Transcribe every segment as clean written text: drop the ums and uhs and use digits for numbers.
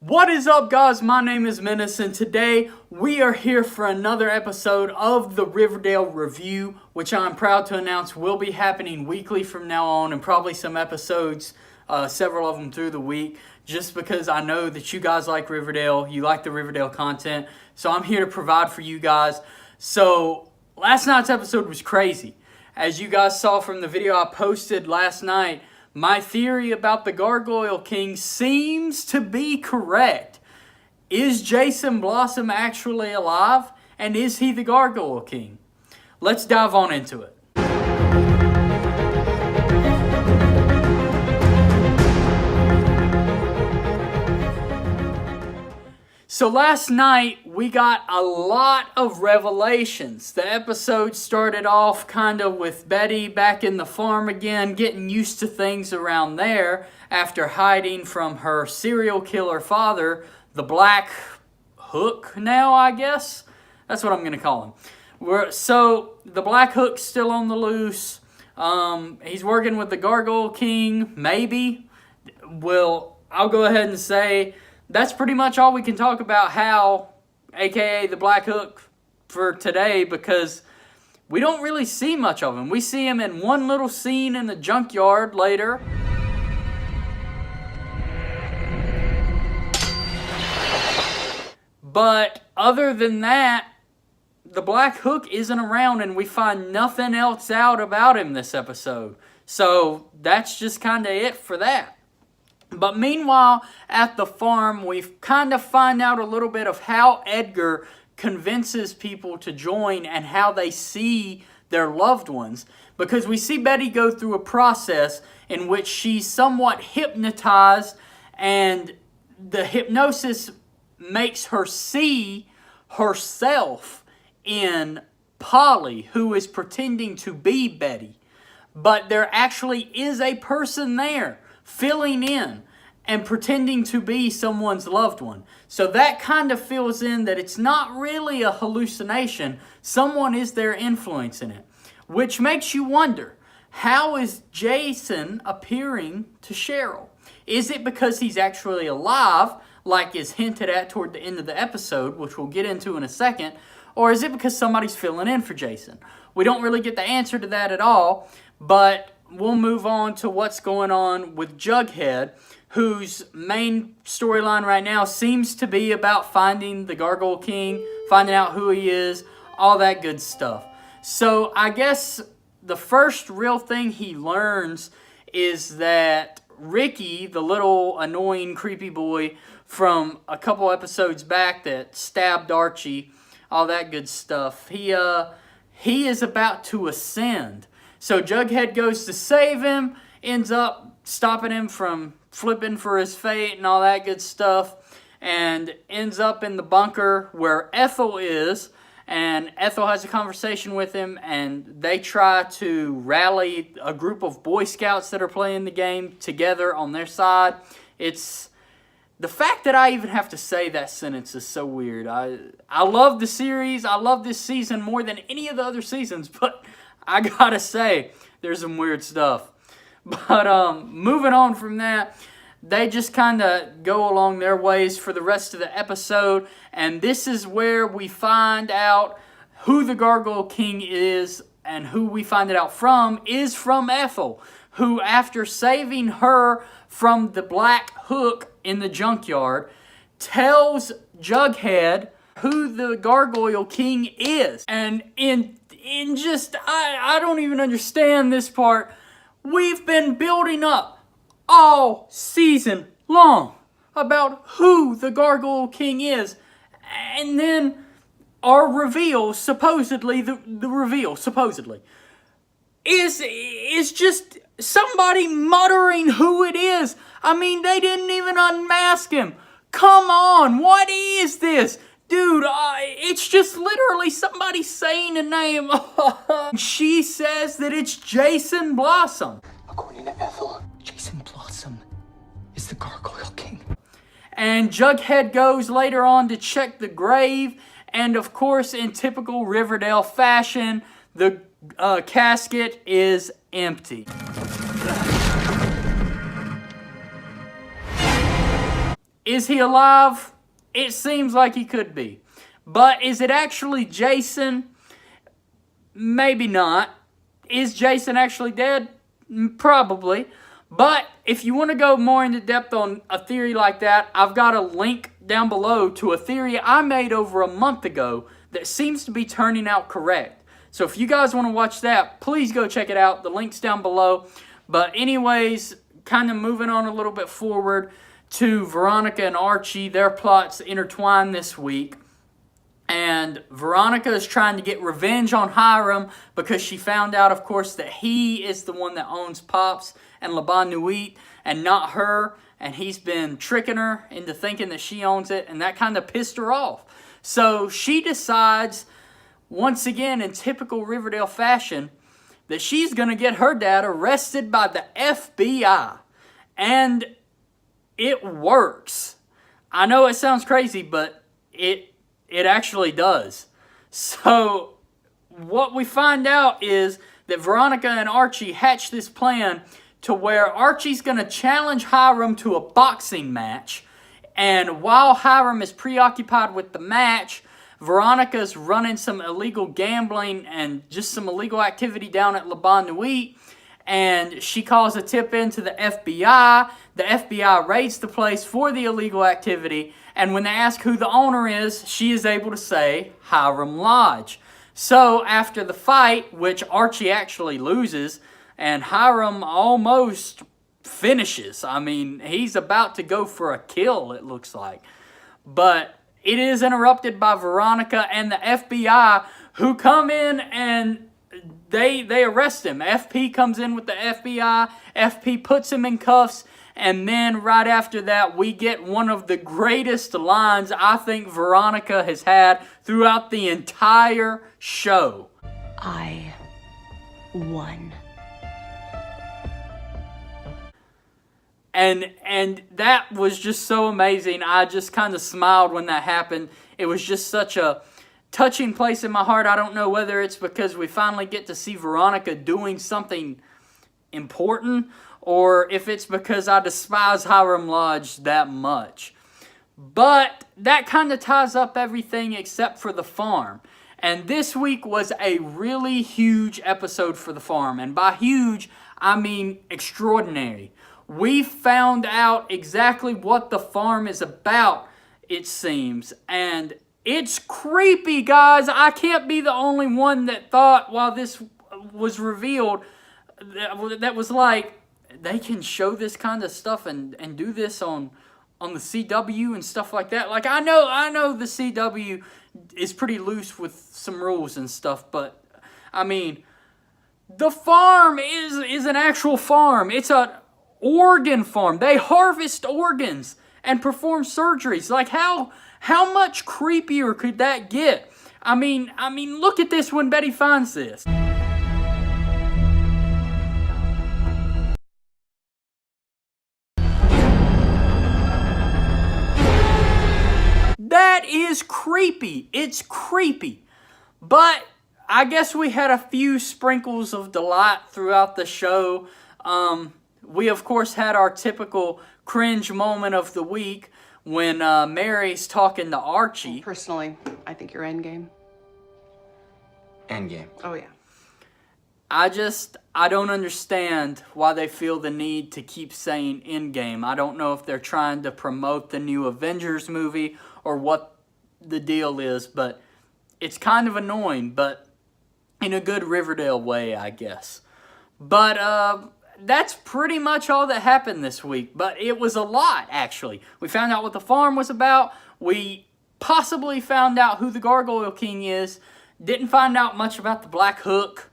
What is up, guys? My name is Menace, and today we are here for another episode of the Riverdale Review, which I'm proud to announce will be happening weekly from now on, and probably some episodes, several of them through the week, just because I know that you guys like Riverdale, you like the Riverdale content, so I'm here to provide for you guys. So, last night's episode was crazy. As you guys saw from the video I posted last night, my theory about the Gargoyle King seems to be correct. Is Jason Blossom actually alive? And is he the Gargoyle King? Let's dive on into it. So last night, we got a lot of revelations. The episode started off kind of with Betty back in the farm again, getting used to things around there after hiding from her serial killer father, the Black Hook now, I guess? That's what I'm going to call him. So the Black Hook's still on the loose. He's working with the Gargoyle King, maybe. Well, I'll go ahead and say that's pretty much all we can talk about Hal, aka the Black Hook, for today, because we don't really see much of him. We see him in one little scene in the junkyard later. But other than that, the Black Hook isn't around, and we find nothing else out about him this episode. So that's just kind of it for that. But meanwhile, at the farm, we kind of find out a little bit of how Edgar convinces people to join and how they see their loved ones. Because we see Betty go through a process in which she's somewhat hypnotized, and the hypnosis makes her see herself in Polly, who is pretending to be Betty. But there actually is a person there filling in and pretending to be someone's loved one. So that kind of fills in that it's not really a hallucination. Someone is there influencing it. Which makes you wonder, how is Jason appearing to Cheryl? Is it because he's actually alive, like is hinted at toward the end of the episode, which we'll get into in a second, or is it because somebody's filling in for Jason? We don't really get the answer to that at all, but we'll move on to what's going on with Jughead, whose main storyline right now seems to be about finding the Gargoyle King, finding out who he is, all that good stuff. So I guess the first real thing he learns is that Ricky, the little annoying creepy boy from a couple episodes back that stabbed Archie, all that good stuff, he is about to ascend. So Jughead goes to save him, ends up stopping him from flipping for his fate and all that good stuff, and ends up in the bunker where Ethel is, and Ethel has a conversation with him, and they try to rally a group of Boy Scouts that are playing the game together on their side. It's the fact that I even have to say that sentence is so weird. I love the series. I love this season more than any of the other seasons, but I gotta say, there's some weird stuff. But moving on from that, they just kind of go along their ways for the rest of the episode. And this is where we find out who the Gargoyle King is, and who we find it out from is from Ethel, who, after saving her from the Black Hook in the junkyard, tells Jughead who the Gargoyle King is. And I don't even understand this part. We've been building up all season long about who the Gargoyle King is. And then our reveal, supposedly, the reveal, supposedly, is just somebody muttering who it is. I mean, they didn't even unmask him. Come on, what is this? Dude, it's just literally somebody saying a name. She says that it's Jason Blossom. According to Ethel, Jason Blossom is the Gargoyle King. And Jughead goes later on to check the grave. And of course, in typical Riverdale fashion, the casket is empty. Is he alive? It seems like he could be. But is it actually Jason? Maybe not. Is Jason actually dead? Probably. But if you want to go more into depth on a theory like that, I've got a link down below to a theory I made over a month ago that seems to be turning out correct. So if you guys want to watch that, please go check it out. The link's down below. But anyways, kind of moving on a little bit forward to Veronica and Archie. Their plots intertwine this week. And Veronica is trying to get revenge on Hiram because she found out, of course, that he is the one that owns Pops and La Bonne Nuit and not her. And he's been tricking her into thinking that she owns it. And that kind of pissed her off. So she decides, once again in typical Riverdale fashion, that she's going to get her dad arrested by the FBI. And it works. I know it sounds crazy, but it actually does. So what we find out is that Veronica and Archie hatch this plan to where Archie's going to challenge Hiram to a boxing match. And while Hiram is preoccupied with the match, Veronica's running some illegal gambling and just some illegal activity down at La Bonne Nuit. And she calls a tip in to the FBI. The FBI raids the place for the illegal activity. And when they ask who the owner is, she is able to say Hiram Lodge. So after the fight, which Archie actually loses, and Hiram almost finishes. I mean, he's about to go for a kill, it looks like. But it is interrupted by Veronica and the FBI, who come in and they arrest him. FP comes in with the FBI. FP puts him in cuffs. And then right after that, we get one of the greatest lines I think Veronica has had throughout the entire show. I won. And that was just so amazing. I just kind of smiled when that happened. It was just such a touching place in my heart. I don't know whether it's because we finally get to see Veronica doing something important, or if it's because I despise Hiram Lodge that much. But that kind of ties up everything except for the farm. And this week was a really huge episode for the farm. And by huge, I mean extraordinary. We found out exactly what the farm is about, it seems. And it's creepy, guys. I can't be the only one that thought while this was revealed that was like, they can show this kind of stuff and do this on the CW and stuff like that. Like, I know the CW is pretty loose with some rules and stuff, but I mean, the farm is an actual farm. It's an organ farm. They harvest organs and perform surgeries. Like, how much creepier could that get? I mean, look at this when Betty finds this. That is creepy. It's creepy. But I guess we had a few sprinkles of delight throughout the show. We, of course, had our typical cringe moment of the week when Mary's talking to Archie. Personally, I think you're endgame. Endgame. Oh, yeah. I don't understand why they feel the need to keep saying Endgame. I don't know if they're trying to promote the new Avengers movie or what the deal is, but it's kind of annoying, but in a good Riverdale way, I guess. But that's pretty much all that happened this week, but it was a lot, actually. We found out what the farm was about. We possibly found out who the Gargoyle King is. Didn't find out much about the Black Hook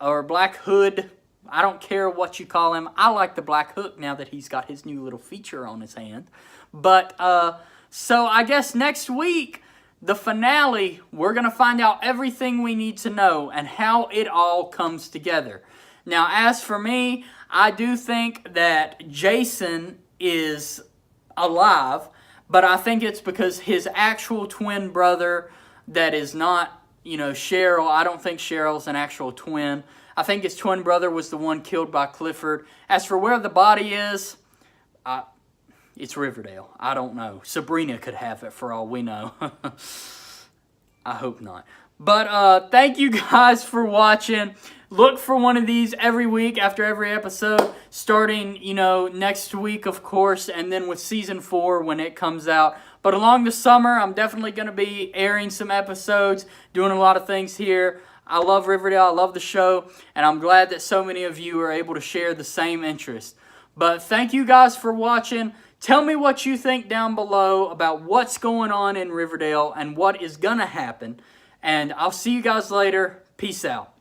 or Black Hood. I don't care what you call him. I like the Black Hook now that he's got his new little feature on his hand. But, so I guess next week, the finale, we're going to find out everything we need to know and how it all comes together. Now, as for me, I do think that Jason is alive, but I think it's because his actual twin brother that is not, Cheryl, I don't think Cheryl's an actual twin. I think his twin brother was the one killed by Clifford. As for where the body is, It's Riverdale. I don't know. Sabrina could have it for all we know. I hope not. But thank you guys for watching. Look for one of these every week after every episode, starting, next week, of course, and then with Season 4 when it comes out. But along the summer, I'm definitely going to be airing some episodes, doing a lot of things here. I love Riverdale. I love the show, and I'm glad that so many of you are able to share the same interest. But thank you guys for watching. Tell me what you think down below about what's going on in Riverdale and what is going to happen. And I'll see you guys later. Peace out.